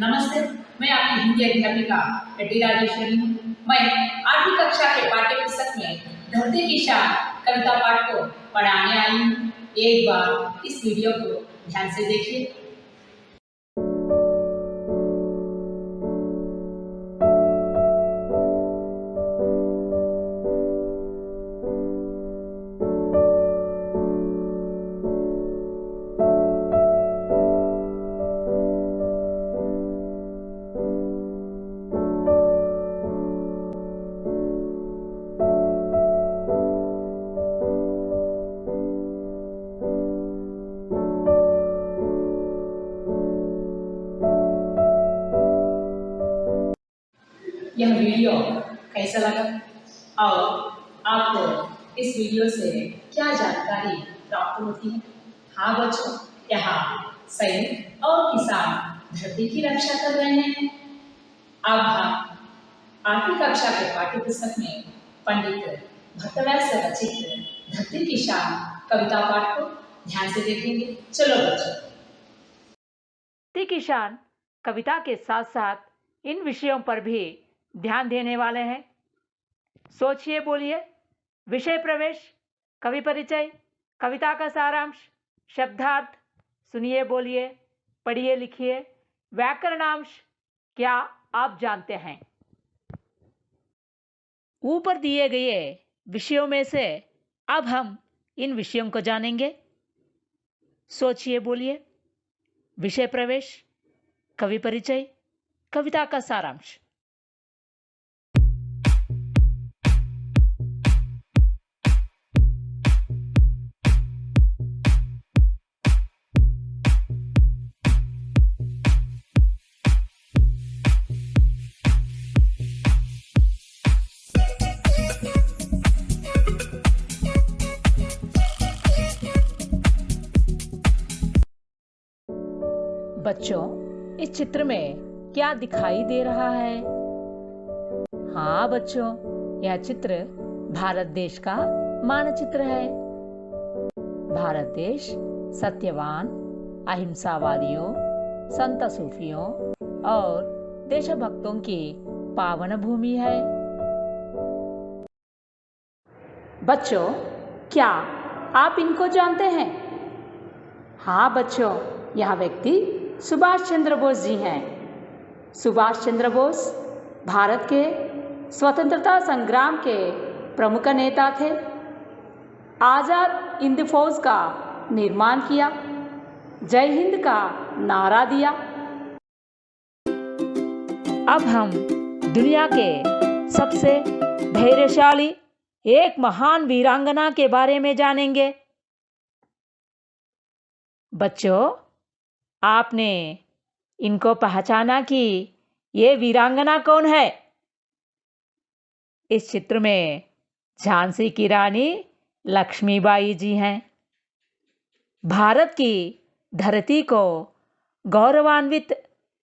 नमस्ते, मैं आपकी हिंदी अध्यापिका डी राजेश्वरी हूँ। मैं 8वीं कक्षा के पाठ्य पुस्तक में धरती की शान कविता पाठ को पढ़ाने आई हूँ। एक बार इस वीडियो को ध्यान से देखिए। यह वीडियो कैसा लगा और आपको इस वीडियो से क्या जानकारी प्राप्त होती है? हाँ बच्चों, यहाँ सैनिक और किसान धरती की रक्षा कर रहे हैं। अब हम 8वीं कक्षा के पाठ्य पुस्तक में पंडित भट्टराय से रचित धरती की शान कविता पाठ को ध्यान से देखेंगे। चलो बच्चों। धरती की शान कविता के साथ साथ इन विषयों पर भी ध्यान देने वाले हैं। सोचिए, बोलिए। विषय प्रवेश, कवि परिचय, कविता का सारांश, शब्दार्थ। सुनिए, बोलिए, पढ़िए, लिखिए। व्याकरणांश क्या आप जानते हैं? ऊपर दिए गए विषयों में से अब हम इन विषयों को जानेंगे। सोचिए, बोलिए। विषय प्रवेश, कवि परिचय, कविता का सारांश। बच्चों, इस चित्र में क्या दिखाई दे रहा है? हाँ बच्चों, यह चित्र भारत देश का मानचित्र है। भारत देश सत्यवान, अहिंसावादियों, संत सूफियों और देशभक्तों की पावन भूमि है। बच्चों, क्या आप इनको जानते हैं? हाँ बच्चों, यह व्यक्ति सुभाष चंद्र बोस जी हैं। सुभाष चंद्र बोस भारत के स्वतंत्रता संग्राम के प्रमुख नेता थे। आज़ाद हिंद फौज का निर्माण किया, जय हिंद का नारा दिया। अब हम दुनिया के सबसे धैर्यशाली एक महान वीरांगना के बारे में जानेंगे। बच्चों, आपने इनको पहचाना कि ये वीरांगना कौन है? इस चित्र में झांसी की रानी लक्ष्मीबाई जी हैं। भारत की धरती को गौरवान्वित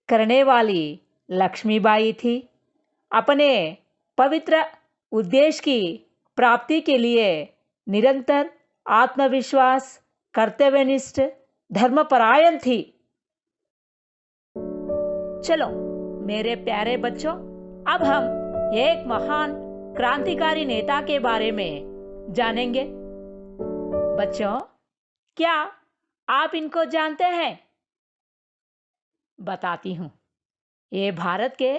करने वाली लक्ष्मीबाई थी। अपने पवित्र उद्देश्य की प्राप्ति के लिए निरंतर आत्मविश्वास, कर्तव्यनिष्ठ, धर्मपरायण थी। चलो मेरे प्यारे बच्चों, अब हम एक महान क्रांतिकारी नेता के बारे में जानेंगे। बच्चों, क्या आप इनको जानते हैं? बताती हूँ। ये भारत के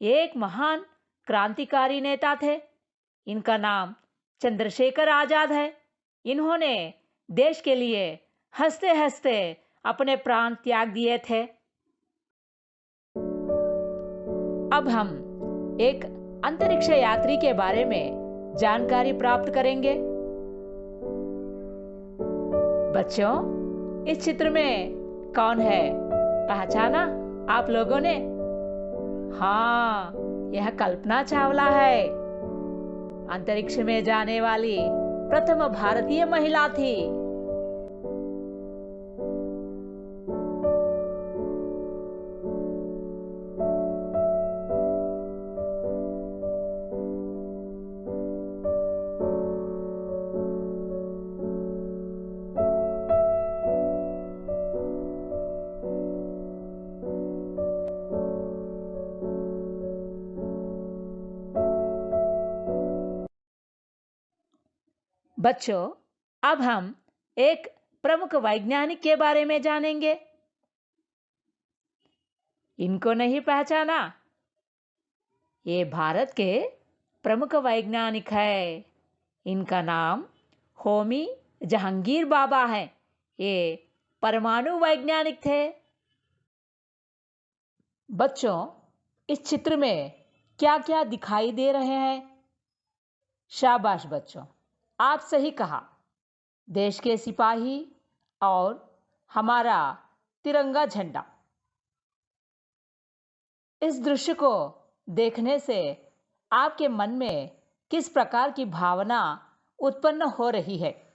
एक महान क्रांतिकारी नेता थे। इनका नाम चंद्रशेखर आजाद है। इन्होंने देश के लिए हंसते हंसते अपने प्राण त्याग दिए थे। अब हम एक अंतरिक्ष यात्री के बारे में जानकारी प्राप्त करेंगे। बच्चों, इस चित्र में कौन है? पहचाना आप लोगों ने? हाँ, यह कल्पना चावला है। अंतरिक्ष में जाने वाली प्रथम भारतीय महिला थी। बच्चों, अब हम एक प्रमुख वैज्ञानिक के बारे में जानेंगे। इनको नहीं पहचाना? ये भारत के प्रमुख वैज्ञानिक है। इनका नाम होमी जहांगीर बाबा है। ये परमाणु वैज्ञानिक थे। बच्चों, इस चित्र में क्या क्या दिखाई दे रहे हैं? शाबाश बच्चों, आप सही कहा। देश के सिपाही और हमारा तिरंगा झंडा। इस दृश्य को देखने से आपके मन में किस प्रकार की भावना उत्पन्न हो रही है?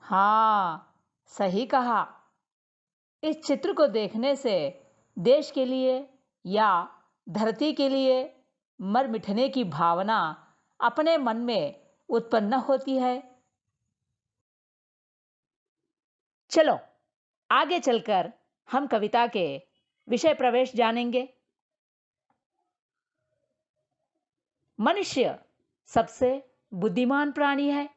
हाँ, सही कहा। इस चित्र को देखने से देश के लिए या धरती के लिए मर मिटने की भावना अपने मन में उत्पन्न होती है। चलो आगे चलकर हम कविता के विषय प्रवेश जानेंगे। मनुष्य सबसे बुद्धिमान प्राणी है।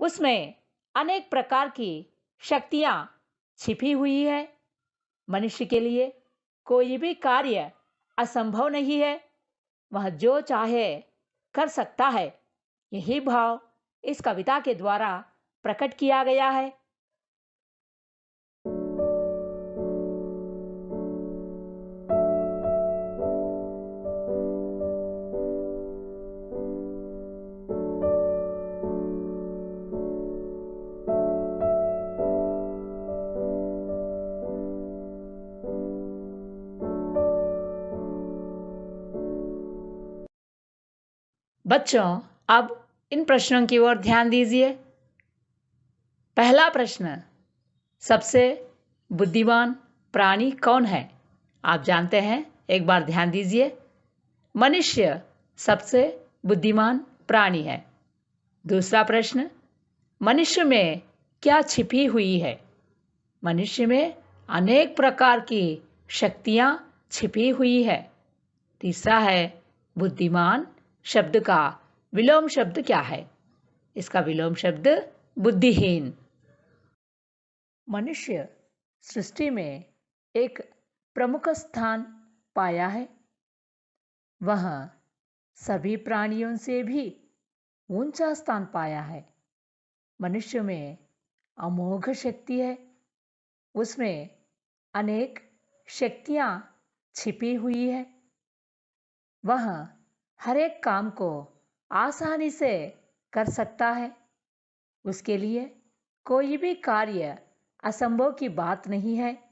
उसमें अनेक प्रकार की शक्तियां छिपी हुई है। मनुष्य के लिए कोई भी कार्य असंभव नहीं है। वह जो चाहे कर सकता है। यही भाव इस कविता के द्वारा प्रकट किया गया है। बच्चों, अब इन प्रश्नों की ओर ध्यान दीजिए। पहला प्रश्न, सबसे बुद्धिमान प्राणी कौन है? आप जानते हैं, एक बार ध्यान दीजिए। मनुष्य सबसे बुद्धिमान प्राणी है। दूसरा प्रश्न, मनुष्य में क्या छिपी हुई है? मनुष्य में अनेक प्रकार की शक्तियां छिपी हुई है। तीसरा है, बुद्धिमान शब्द का विलोम शब्द क्या है? इसका विलोम शब्द बुद्धिहीन। मनुष्य सृष्टि में एक प्रमुख स्थान पाया है। वह सभी प्राणियों से भी ऊंचा स्थान पाया है। मनुष्य में अमोघ शक्ति है। उसमें अनेक शक्तियां छिपी हुई है। वह हर एक काम को आसानी से कर सकता है। उसके लिए कोई भी कार्य असंभव की बात नहीं है।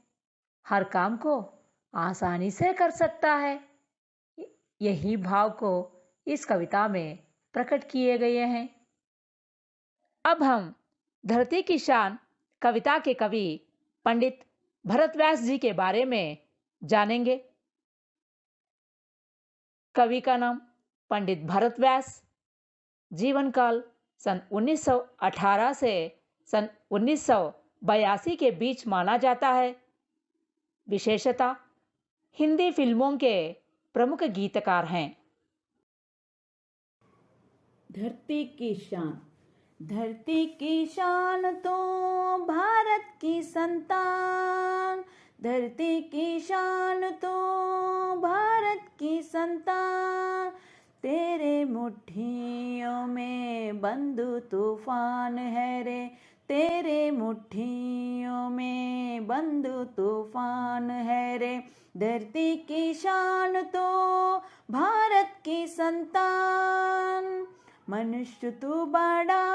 हर काम को आसानी से कर सकता है। यही भाव को इस कविता में प्रकट किए गए हैं। अब हम धरती की शान कविता के कवि पंडित भरतव्यास जी के बारे में जानेंगे। कवि का नाम पंडित भरतव्यास। जीवन काल सन 1918 से सन 1982 के बीच माना जाता है। विशेषता हिंदी फिल्मों के प्रमुख गीतकार हैं। धरती की शान। धरती की शान तो भारत की संतान। धरती की शान तो भारत की संतान। तेरे मुट्ठियों में बंदू तूफान है रे। तेरे मुट्ठियों में बंदू तूफान है रे। धरती की शान तो भारत की संतान। मनुष्य तू बड़ा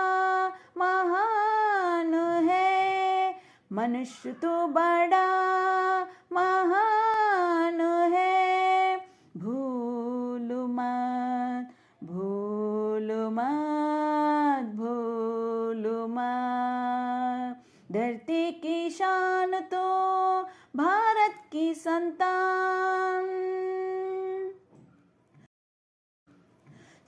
महान है। मनुष्य तू बड़ा महान है। भूल मत भूल मत भूल मत। धरती की शान तो भारत की संतान।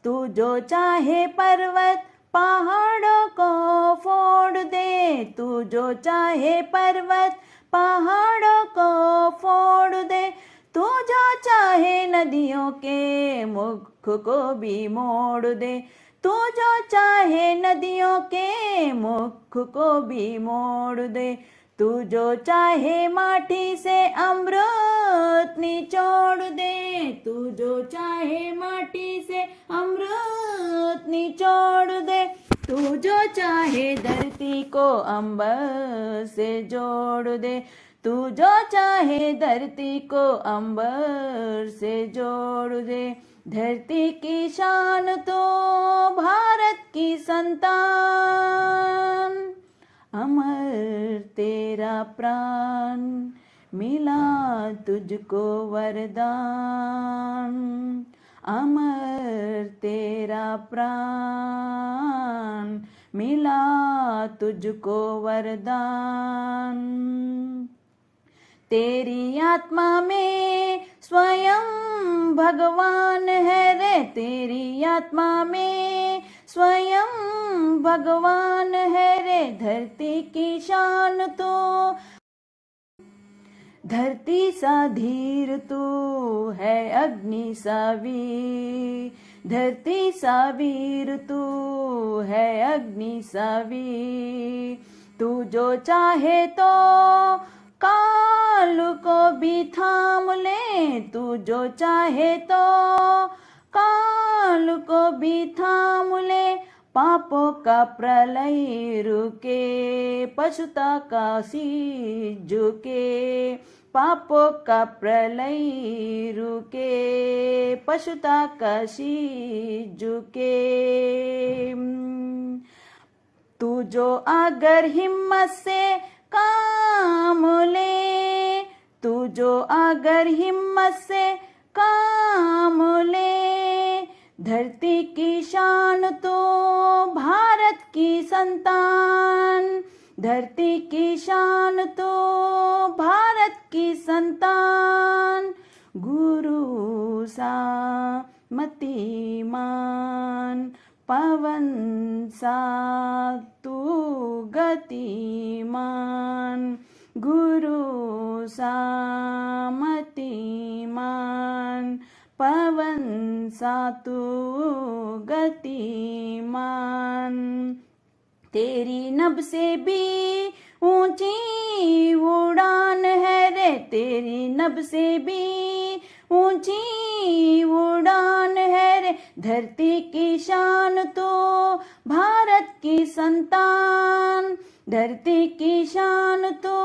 तू जो चाहे पर्वत पहाड़ों को फोड़ दे। तू जो चाहे पर्वत पहाड़ों को फोड़ दे। तू जो चाहे नदियों के मुख को भी मोड़ दे। तू जो चाहे नदियों के मुख को भी मोड़ दे, तू जो चाहे माटी से अमृत निचोड़ दे, तू जो चाहे माटी से अमृत निचोड़ दे, तू जो चाहे धरती को अंबर से जोड़ दे, तू जो चाहे धरती को अंबर से जोड़ दे। धरती की शान तो भारत की संतान, अमर तेरा प्राण मिला तुझको वरदान, अमर तेरा प्राण मिला तुझको वरदान। तेरी आत्मा में स्वयं भगवान है रे, तेरी आत्मा में स्वयं भगवान है रे। धरती की शान तो धरती सा धीर तू है अग्नि सा वीर, धरती सा वीर तू है अग्नि सा वीर। तू जो चाहे तो काल को भी थाम ले, तू जो चाहे तो काल को भी थाम ले। पापों का प्रलय रुके, पशुता का शीश झुके, पापों का प्रलय रुके, पशुता का शीश झुके। तू जो अगर हिम्मत से काम ले, तू जो अगर हिम्मत से काम ले। धरती की शान तो भारत की संतान, धरती की शान तो भारत की संतान। गुरु सा मतिमान, पवन सा तू गतिमान। गुरु सा मतिमान, पवन सा तू गतिमान। तेरी नभ से भी ऊंची उड़ान है रे, तेरी नभ से भी ऊंची उड़ान है रे। धरती की शान तो भारत की संतान, धरती की शान तो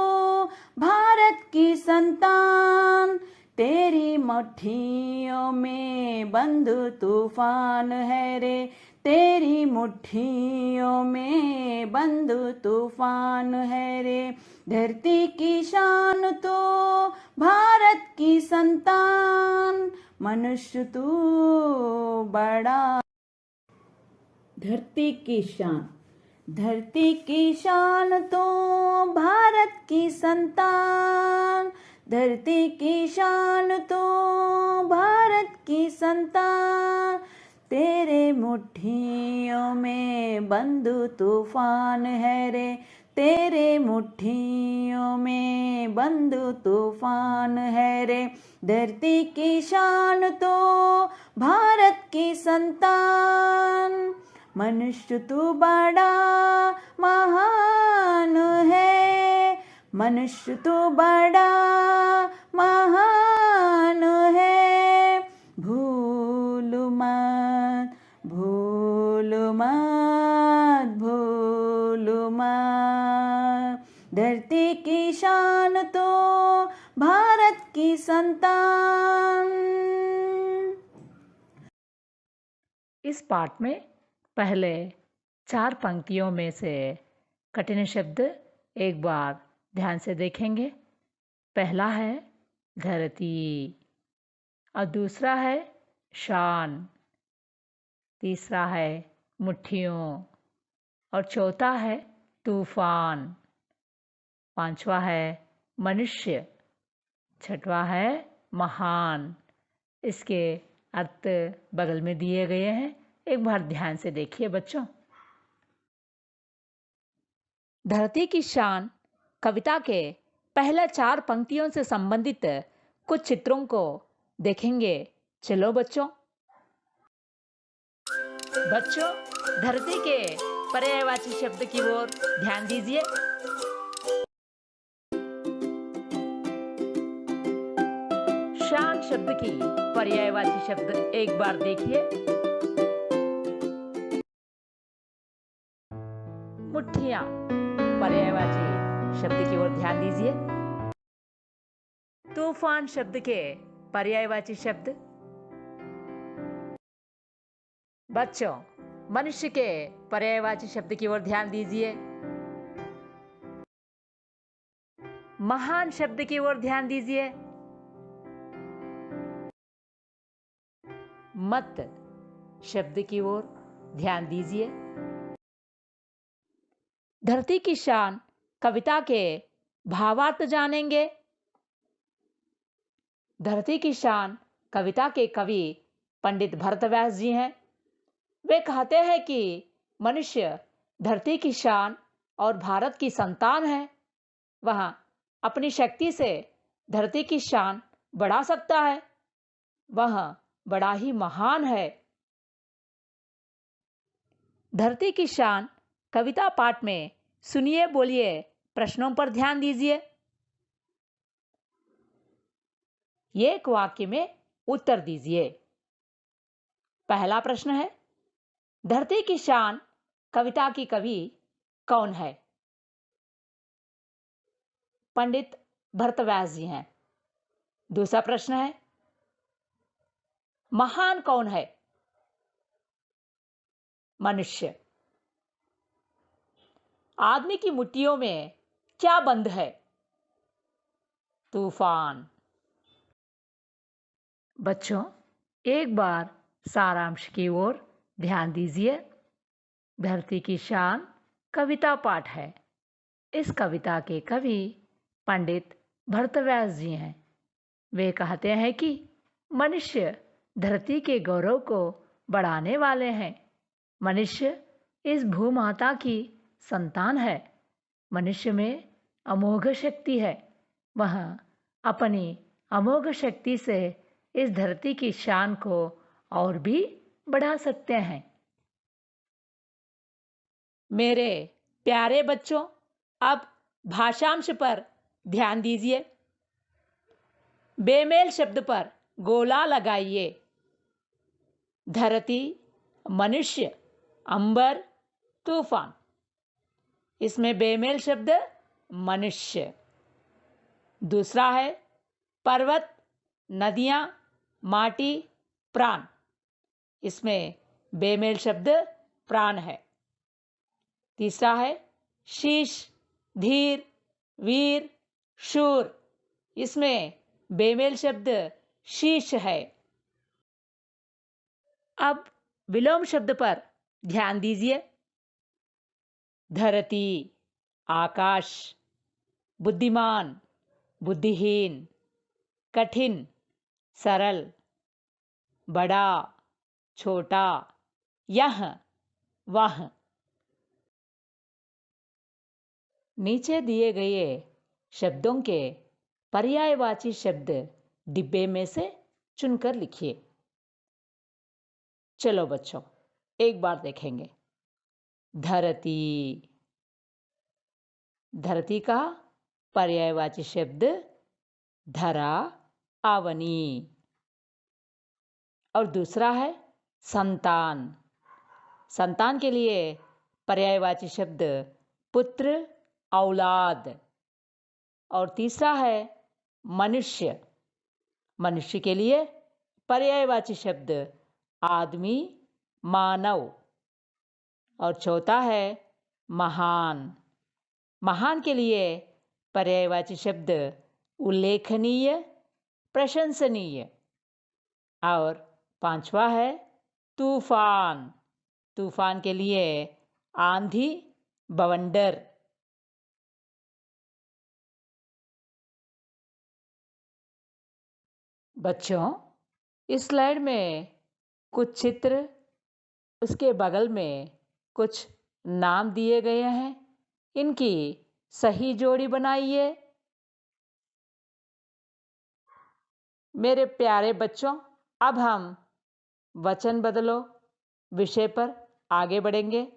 भारत की संतान। तेरी मुट्ठियों में बंद तूफान है रे, तेरी मुट्ठियों में बंद तूफान है रे। धरती की शान तो भारत की संतान, मनुष्य तू बड़ा। धरती की शान, धरती की शान तो भारत की संतान, धरती की शान तो भारत की संतान। तेरे मुट्ठियों में बंद तूफान है रे, तेरे मुट्ठियों में बंद तूफान है रे। धरती की शान तो भारत की संतान, मनुष्य तू बड़ा महान है, मनुष्य तू बड़ा महान है। भूल मत, भूल मत, भूल मत। धरती की शान तो भारत की संतान। इस पाठ में पहले 4 पंक्तियों में से कठिन शब्द एक बार ध्यान से देखेंगे। पहला है धरती और दूसरा है शान, तीसरा है मुट्ठियों और चौथा है तूफान, पांचवा है मनुष्य, छठवां है महान। इसके अर्थ बगल में दिए गए हैं, एक बार ध्यान से देखिए बच्चों। धरती की शान कविता के पहले 4 पंक्तियों से संबंधित कुछ चित्रों को देखेंगे। चलो बच्चों। बच्चों, धरती के पर्यायवाची शब्द की ओर ध्यान दीजिए। शान शब्द की पर्यायवाची शब्द एक बार देखिए। मुट्ठियां पर्यायवाची शब्द की ओर ध्यान दीजिए। तूफान शब्द के पर्यायवाची शब्द। बच्चों, मनुष्य के पर्यायवाची शब्द की ओर ध्यान दीजिए। महान शब्द की ओर ध्यान दीजिए। मत शब्द की ओर ध्यान दीजिए। धरती की शान कविता के भावार्थ जानेंगे। धरती की शान कविता के कवि पंडित भरतव्यास जी हैं। वे कहते हैं कि मनुष्य धरती की शान और भारत की संतान है। वह अपनी शक्ति से धरती की शान बढ़ा सकता है। वह बड़ा ही महान है। धरती की शान कविता पाठ में सुनिए, बोलिए, प्रश्नों पर ध्यान दीजिए। एक वाक्य में उत्तर दीजिए। पहला प्रश्न है, धरती की शान कविता की कवि कौन है? पंडित भरतव्यास जी हैं। दूसरा प्रश्न है, महान कौन है? मनुष्य। आदमी की मुट्ठियों में क्या बंद है? तूफान। बच्चों, एक बार सारांश की ओर ध्यान दीजिए। धरती की शान कविता पाठ है। इस कविता के कवि पंडित भरतव्यास जी हैं। वे कहते हैं कि मनुष्य धरती के गौरव को बढ़ाने वाले हैं। मनुष्य इस भूमाता की संतान है। मनुष्य में अमोघ शक्ति है। वह अपनी अमोघ शक्ति से इस धरती की शान को और भी बढ़ा सकते हैं। मेरे प्यारे बच्चों, अब भाषांश पर ध्यान दीजिए। बेमेल शब्द पर गोला लगाइए। धरती, मनुष्य, अंबर, तूफान। इसमें बेमेल शब्द मनुष्य। दूसरा है पर्वत, नदियां, माटी, प्राण। इसमें बेमेल शब्द प्राण है। तीसरा है शीश, धीर, वीर, शूर। इसमें बेमेल शब्द शीश है। अब विलोम शब्द पर ध्यान दीजिए। धरती, आकाश, बुद्धिमान, बुद्धिहीन, कठिन, सरल, बड़ा, छोटा, यह, वह। नीचे दिए गए शब्दों के पर्यायवाची शब्द डिब्बे में से चुनकर लिखिए। चलो बच्चों, एक बार देखेंगे। धरती। धरती का पर्यायवाची शब्द धरा, आवनी। और दूसरा है संतान। संतान के लिए पर्यायवाची शब्द पुत्र, औलाद। और तीसरा है मनुष्य। मनुष्य के लिए पर्यायवाची शब्द आदमी, मानव। और चौथा है महान। महान के लिए पर्यायवाची शब्द उल्लेखनीय, प्रशंसनीय। और पांचवा है तूफान। तूफान के लिए आंधी, बवंडर। बच्चों, इस स्लाइड में कुछ चित्र, उसके बगल में कुछ नाम दिए गए हैं। इनकी सही जोड़ी बनाइए। मेरे प्यारे बच्चों, अब हम वचन बदलो विषय पर आगे बढ़ेंगे।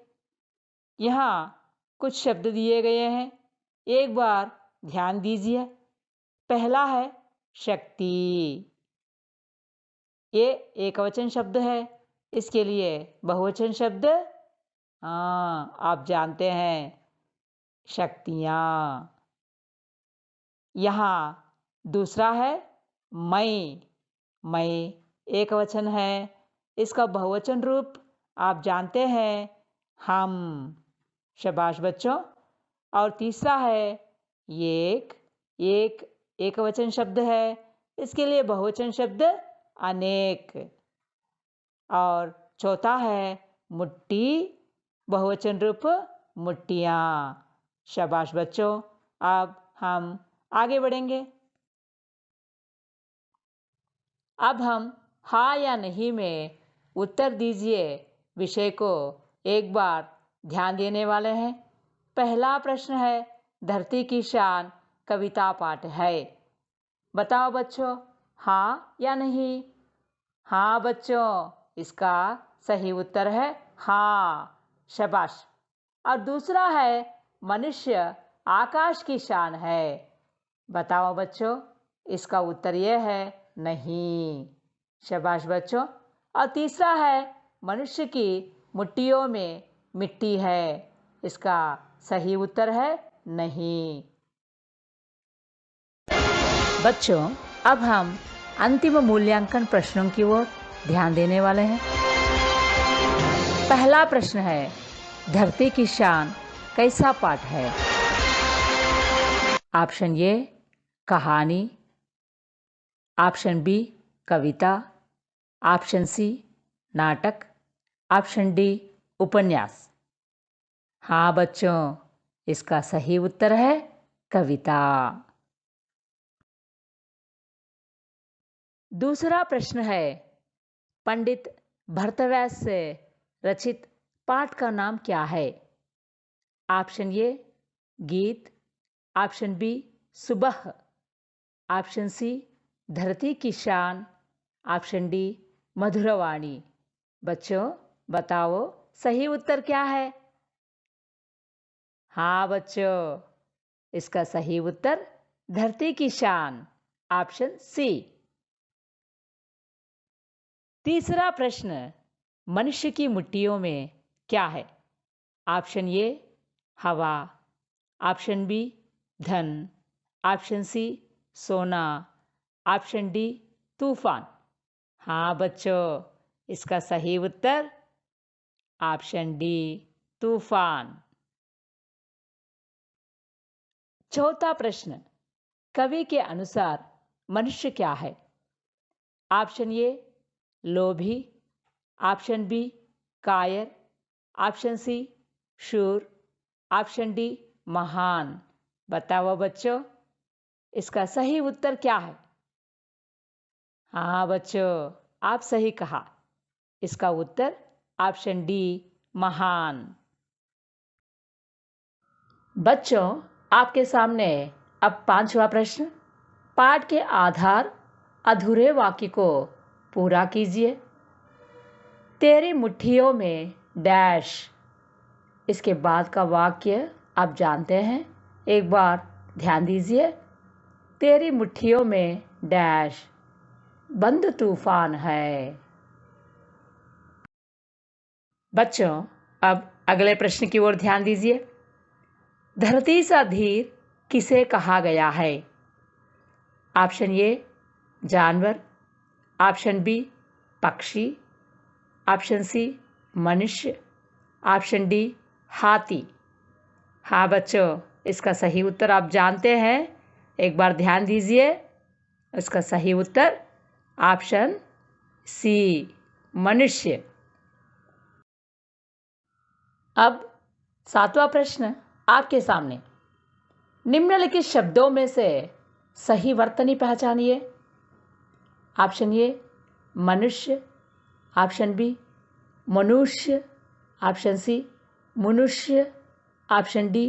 यहाँ कुछ शब्द दिए गए हैं, एक बार ध्यान दीजिए। पहला है शक्ति। ये एकवचन शब्द है, इसके लिए बहुवचन शब्द आप जानते हैं, शक्तियाँ। यहाँ दूसरा है मैं एकवचन है, इसका बहुवचन रूप आप जानते हैं, हम। शाबाश बच्चों। और तीसरा है एक एकवचन शब्द है, इसके लिए बहुवचन शब्द अनेक। और चौथा है मुट्ठी, बहुवचन रूप मुट्ठियाँ। शाबाश बच्चों। अब हम आगे बढ़ेंगे। अब हम हाँ या नहीं में उत्तर दीजिए विषय को एक बार ध्यान देने वाले हैं। पहला प्रश्न है, धरती की शान कविता पाठ है। बताओ बच्चों, हाँ या नहीं? हाँ बच्चों, इसका सही उत्तर है हाँ। शाबाश। और दूसरा है, मनुष्य आकाश की शान है। बताओ बच्चों, इसका उत्तर यह है नहीं। शाबाश बच्चों। और तीसरा है, मनुष्य की मुट्ठियों में मिट्टी है। इसका सही उत्तर है नहीं। बच्चों, अब हम अंतिम मूल्यांकन प्रश्नों की ओर ध्यान देने वाले हैं। पहला प्रश्न है, धरती की शान कैसा पाठ है? ऑप्शन ए कहानी, ऑप्शन बी कविता, ऑप्शन सी नाटक, ऑप्शन डी उपन्यास। हाँ बच्चों, इसका सही उत्तर है कविता। दूसरा प्रश्न है, पंडित भरतव्यास से रचित पाठ का नाम क्या है? ऑप्शन ए गीत, ऑप्शन बी सुबह, ऑप्शन सी धरती की शान, ऑप्शन डी मधुरवाणी। बच्चों बताओ, सही उत्तर क्या है? हाँ बच्चों, इसका सही उत्तर धरती की शान, ऑप्शन सी। तीसरा प्रश्न, मनुष्य की मुट्ठियों में क्या है? ऑप्शन ए हवा, ऑप्शन बी धन, ऑप्शन सी सोना, ऑप्शन डी तूफान। हाँ बच्चों, इसका सही उत्तर ऑप्शन डी तूफान। चौथा प्रश्न, कवि के अनुसार मनुष्य क्या है? ऑप्शन ए लोभी, ऑप्शन बी कायर, ऑप्शन सी शूर, ऑप्शन डी महान। बताओ बच्चों, इसका सही उत्तर क्या है? हाँ बच्चों, आप सही कहा, इसका उत्तर ऑप्शन डी महान। बच्चों, आपके सामने अब पांचवा प्रश्न, पाठ के आधार अधूरे वाक्य को पूरा कीजिए। तेरी मुट्ठियों में डैश, इसके बाद का वाक्य आप जानते हैं, एक बार ध्यान दीजिए। तेरी मुट्ठियों में डैश बंद तूफान है। बच्चों, अब अगले प्रश्न की ओर ध्यान दीजिए। धरती सा धीर किसे कहा गया है? ऑप्शन ए जानवर, ऑप्शन बी पक्षी, ऑप्शन सी मनुष्य, ऑप्शन डी हाथी। हाँ बच्चों, इसका सही उत्तर आप जानते हैं, एक बार ध्यान दीजिए। इसका सही उत्तर ऑप्शन सी मनुष्य। अब सातवां प्रश्न आपके सामने, निम्नलिखित शब्दों में से सही वर्तनी पहचानिए। ऑप्शन ए मनुष्य, ऑप्शन बी मनुष्य, ऑप्शन सी मनुष्य, ऑप्शन डी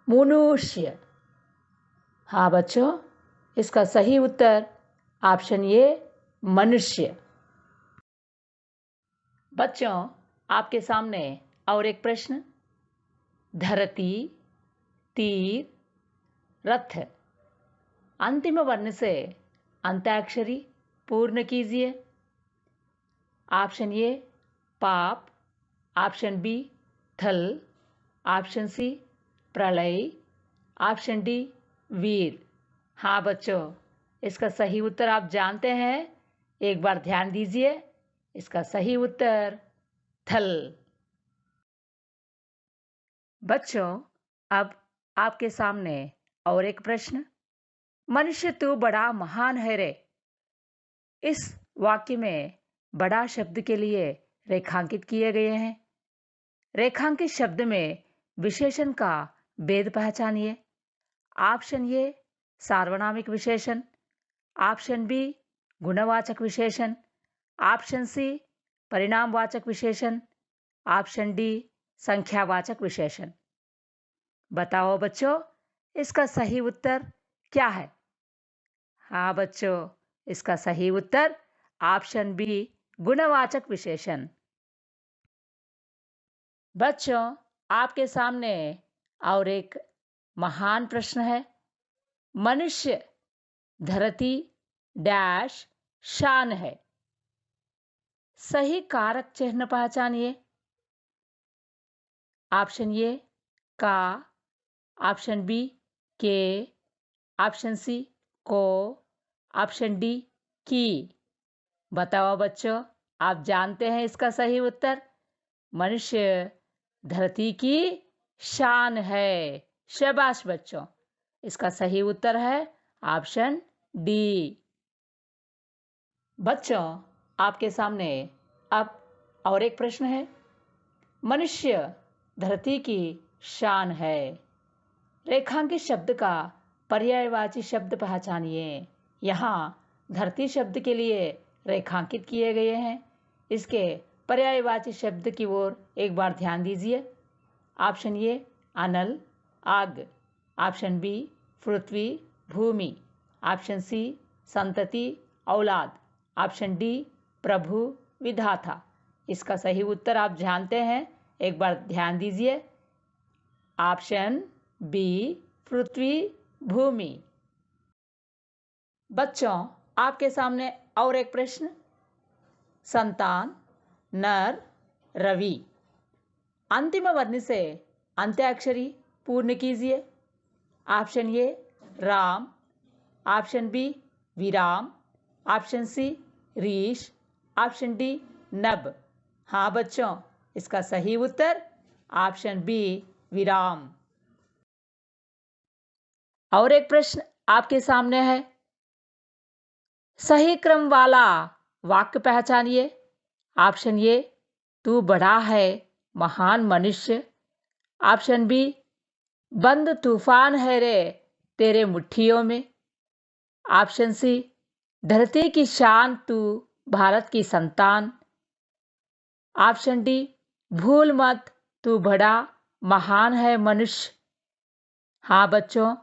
मनुष्य। हाँ बच्चों, इसका सही उत्तर ऑप्शन ए मनुष्य। बच्चों, आपके सामने और एक प्रश्न। धरती, तीर, रथ, अंतिम वर्ण से अंत्याक्षरी पूर्ण कीजिए। ऑप्शन ए पाप, ऑप्शन बी थल, ऑप्शन सी प्रलय, ऑप्शन डी वीर। हाँ बच्चों, इसका सही उत्तर आप जानते हैं। एक बार ध्यान दीजिए, इसका सही उत्तर थल। बच्चों, अब आपके सामने और एक प्रश्न। मनुष्य तू बड़ा महान है रे। इस वाक्य में बड़ा शब्द के लिए रेखांकित किए गए हैं। रेखांकित शब्द में विशेषण का भेद पहचानिए। ऑप्शन ए सार्वनामिक विशेषण, ऑप्शन बी गुणवाचक विशेषण, ऑप्शन सी परिणामवाचक विशेषण, ऑप्शन डी संख्यावाचक विशेषण। बताओ बच्चों, इसका सही उत्तर क्या है? हाँ बच्चों, इसका सही उत्तर ऑप्शन बी गुणवाचक विशेषण। बच्चों, आपके सामने और एक महान प्रश्न है। मनुष्य धरती डैश शान है। सही कारक चिन्ह पहचानिए। ऑप्शन ए का, ऑप्शन बी के, ऑप्शन सी को, ऑप्शन डी की। बताओ बच्चों, आप जानते हैं इसका सही उत्तर? मनुष्य धरती की शान है। शाबाश बच्चों, इसका सही उत्तर है ऑप्शन डी। बच्चों, आपके सामने अब और एक प्रश्न है। मनुष्य धरती की शान है। रेखांकित शब्द का पर्यायवाची शब्द पहचानिए। यहाँ धरती शब्द के लिए रेखांकित किए गए हैं। इसके पर्यायवाची शब्द की ओर एक बार ध्यान दीजिए। ऑप्शन ए अनल आग, ऑप्शन बी पृथ्वी भूमि, ऑप्शन सी संतति औलाद, ऑप्शन डी प्रभु विधाता। इसका सही उत्तर आप जानते हैं, एक बार ध्यान दीजिए। ऑप्शन बी पृथ्वी भूमि। बच्चों, आपके सामने और एक प्रश्न। संतान नर रवि, अंतिम वर्ण से अंत्याक्षरी पूर्ण कीजिए। ऑप्शन ए राम, ऑप्शन बी विराम, ऑप्शन सी रीश, ऑप्शन डी नब। हाँ बच्चों, इसका सही उत्तर ऑप्शन बी विराम। और एक प्रश्न आपके सामने है। सही क्रम वाला वाक्य पहचानिए। ऑप्शन ए तू बड़ा है महान मनुष्य, ऑप्शन बी बंद तूफान है रे तेरे मुट्ठियों में, ऑप्शन सी धरती की शान तू भारत की संतान, ऑप्शन डी भूल मत तू बड़ा महान है मनुष्य। हाँ बच्चों,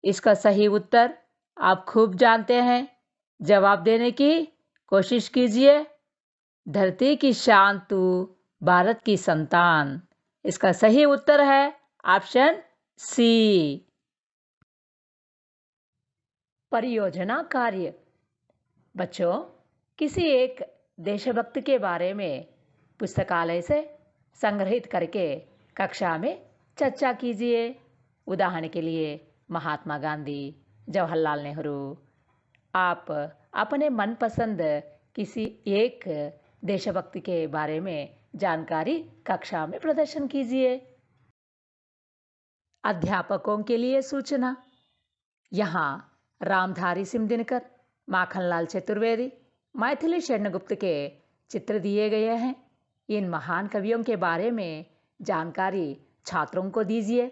इसका सही उत्तर आप खूब जानते हैं। जवाब देने की कोशिश कीजिए। धरती की शान तू भारत की संतान। इसका सही उत्तर है ऑप्शन सी। परियोजना कार्य। बच्चों, किसी एक देशभक्त के बारे में पुस्तकालय से संग्रहित करके कक्षा में चर्चा कीजिए। उदाहरण के लिए महात्मा गांधी, जवाहरलाल नेहरू। आप अपने मनपसंद किसी एक देशभक्त के बारे में जानकारी कक्षा में प्रदर्शन कीजिए। अध्यापकों के लिए सूचना। यहाँ रामधारी सिंह दिनकर, माखनलाल चतुर्वेदी, मैथिली शरणगुप्त के चित्र दिए गए हैं। इन महान कवियों के बारे में जानकारी छात्रों को दीजिए।